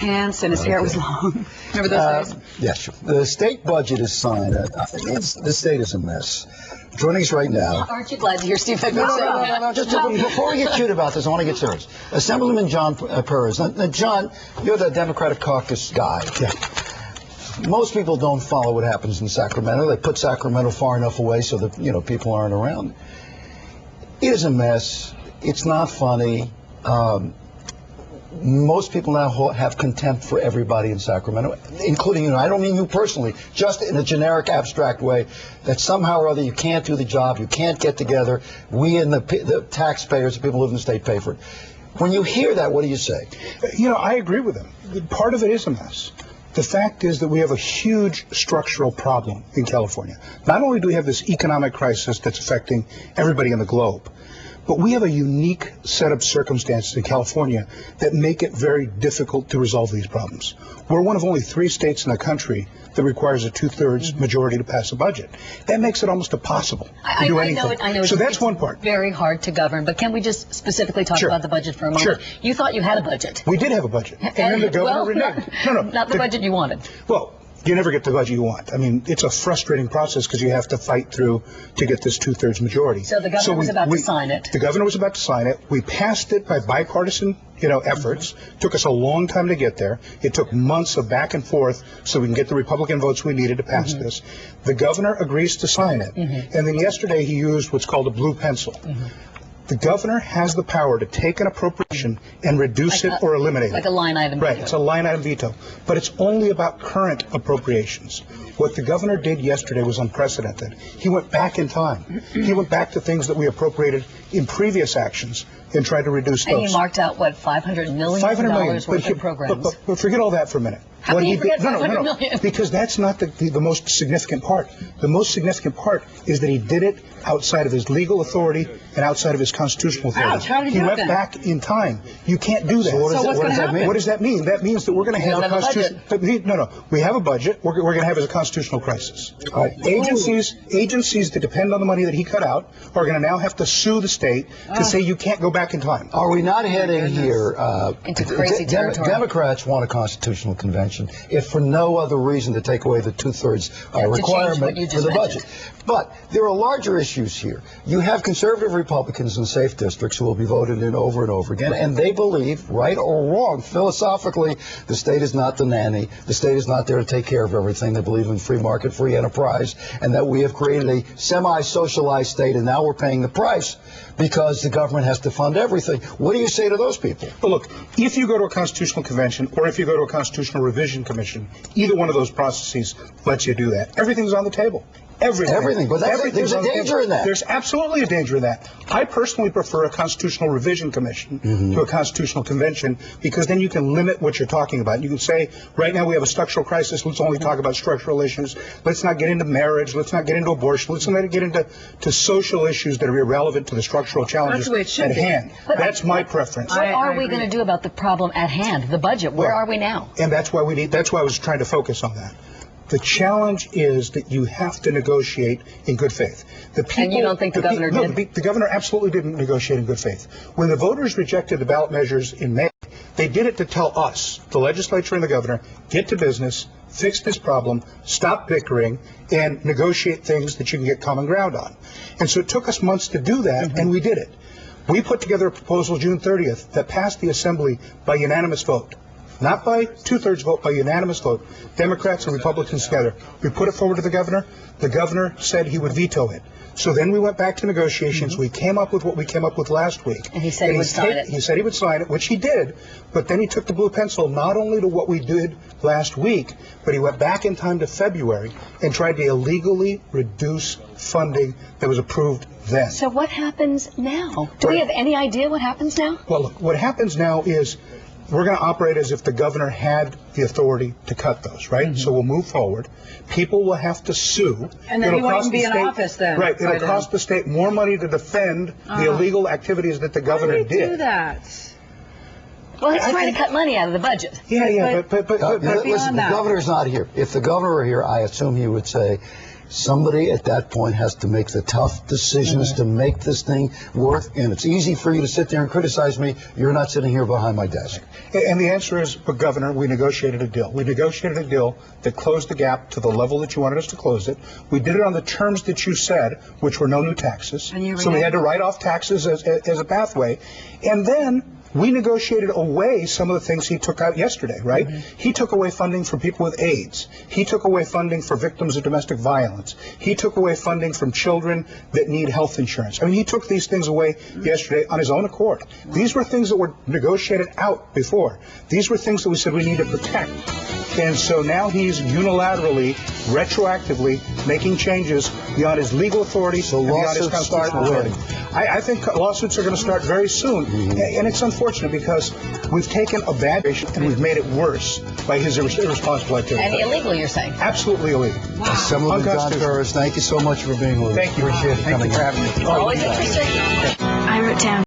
pants and his hair was long. Remember those days? Yes, sure. The state budget is signed. The state is a mess. Joining us right now. Aren't you glad to hear Steve Edwards No, say no, no, that? no, no. Just before we get cute about this, I want to get serious. Assemblyman John Perez. Now, John, you're the Democratic caucus guy. Yeah. Most people don't follow what happens in Sacramento. They put Sacramento far enough away so that people aren't around. It is a mess. It's not funny. Most people now have contempt for everybody in Sacramento, including you. I don't mean you personally, just in a generic, abstract way, that somehow or other you can't do the job, you can't get together. We and the taxpayers, the people who live in the state, pay for it. When you hear that, what do you say? I agree with him. Part of it is a mess. The fact is that we have a huge structural problem in California. Not only do we have this economic crisis that's affecting everybody in the globe, but we have a unique set of circumstances in California that make it very difficult to resolve these problems. We're one of only 3 states in the country that requires a 2/3 majority to pass a budget. That makes it almost impossible to do anything. I know. So that's one part. Very hard to govern, but can we just specifically talk about the budget for a moment? Sure. You thought you had a budget. We did have a budget. And then the governor reneged. No, not the budget you wanted. Well, you never get the budget you want. I mean, it's a frustrating process because you have to fight through to get this 2/3 majority. So the governor was about to sign it. The governor was about to sign it. We passed it by bipartisan, efforts. Took us a long time to get there. It took months of back and forth so we can get the Republican votes we needed to pass this. The governor agrees to sign it. And then yesterday he used what's called a blue pencil. The governor has the power to take an appropriation and reduce it or eliminate it. Like a line item Right, veto. it's a line item veto. But it's only about current appropriations. What the governor did yesterday was unprecedented. He went back in time. He went back to things that we appropriated in previous actions and tried to reduce those. And he marked out, what, $500 million worth of programs? But forget all that for a minute. How can you forget $500 million? Because that's not the most significant part. The most significant part is that he did it outside of his legal authority and outside of his constitutional authority. Ouch, how did he do went that? back in time. You can't do that. So what does that mean? What does that mean? That means that we're going to have don't a have a constitution. No. We have a budget. We're going to have a constitutional crisis. Agencies that depend on the money that he cut out are going to now have to sue the state to say you can't go back in time. Are we not heading here into crazy territory? Democrats want a constitutional convention, if for no other reason to take away the 2/3 requirement for the budget. But there are larger issues here. You have conservative Republicans in safe districts who will be voted in over and over again, and they believe, right or wrong, philosophically, the state is not the nanny. The state is not there to take care of everything. They believe in free market, free enterprise, and that we have created a semi-socialized state, and now we're paying the price because the government has to fund everything. What do you say to those people? Well, look, if you go to a constitutional convention or if you go to a constitutional revision commission, either one of those processes lets you do that. Everything's on the table. Everything. But there's a danger in that. There's absolutely a danger in that. I personally prefer a constitutional revision commission to a constitutional convention because then you can limit what you're talking about. You can say, right now we have a structural crisis. Let's only talk about structural issues. Let's not get into marriage. Let's not get into abortion. Let's not get into social issues that are irrelevant to the structural challenges at hand. That's my preference. What are we going to do about the problem at hand, the budget? Where are we now? And that's why I was trying to focus on that. The challenge is that you have to negotiate in good faith. And you don't think the governor did? No, the governor absolutely didn't negotiate in good faith. When the voters rejected the ballot measures in May, they did it to tell us, the legislature and the governor, get to business, fix this problem, stop bickering, and negotiate things that you can get common ground on. And so it took us months to do that, and we did it. We put together a proposal June 30th that passed the Assembly by unanimous vote. Not by 2/3 vote, by unanimous vote, Democrats and Republicans together. We put it forward to the governor. The governor said he would veto it. So then we went back to negotiations. We came up with what we came up with last week. And he said he would sign it. He said he would sign it, which he did. But then he took the blue pencil not only to what we did last week, but he went back in time to February and tried to illegally reduce funding that was approved then. So what happens now? Do we have any idea what happens now? Well, look, what happens now is we're going to operate as if the governor had the authority to cut those, right? So we'll move forward. People will have to sue. And then he won't be in office then. Right. It'll cost the state more money to defend the illegal activities that the governor Why did he did. do that? Well, he's trying to cut money out of the budget. Yeah, but Listen, the that. governor's not here. If the governor were here, I assume he would say, Somebody at that point has to make the tough decisions to make this thing work, and it's easy for you to sit there and criticize me. You're not sitting here behind my desk. And the answer is, but Governor, we negotiated a deal. We negotiated a deal that closed the gap to the level that you wanted us to close it. We did it on the terms that you said, which were no new taxes. So we had to write off taxes as a pathway. And then we negotiated away some of the things he took out yesterday, right? He took away funding for people with AIDS. He took away funding for victims of domestic violence. He took away funding from children that need health insurance. I mean, he took these things away yesterday on his own accord. These were things that were negotiated out before. These were things that we said we need to protect. And so now he's unilaterally, retroactively making changes beyond his legal authority and beyond his constitutional authority. I think lawsuits are going to start very soon. And it's unfortunate because we've taken a bad issue and we've made it worse by his irresponsible activity. And illegal, you're saying? Absolutely illegal. Wow. Assemblymember John A, thank you so much for being with us. Thank you. Appreciate it. Thank you for having me. Always interesting. I wrote down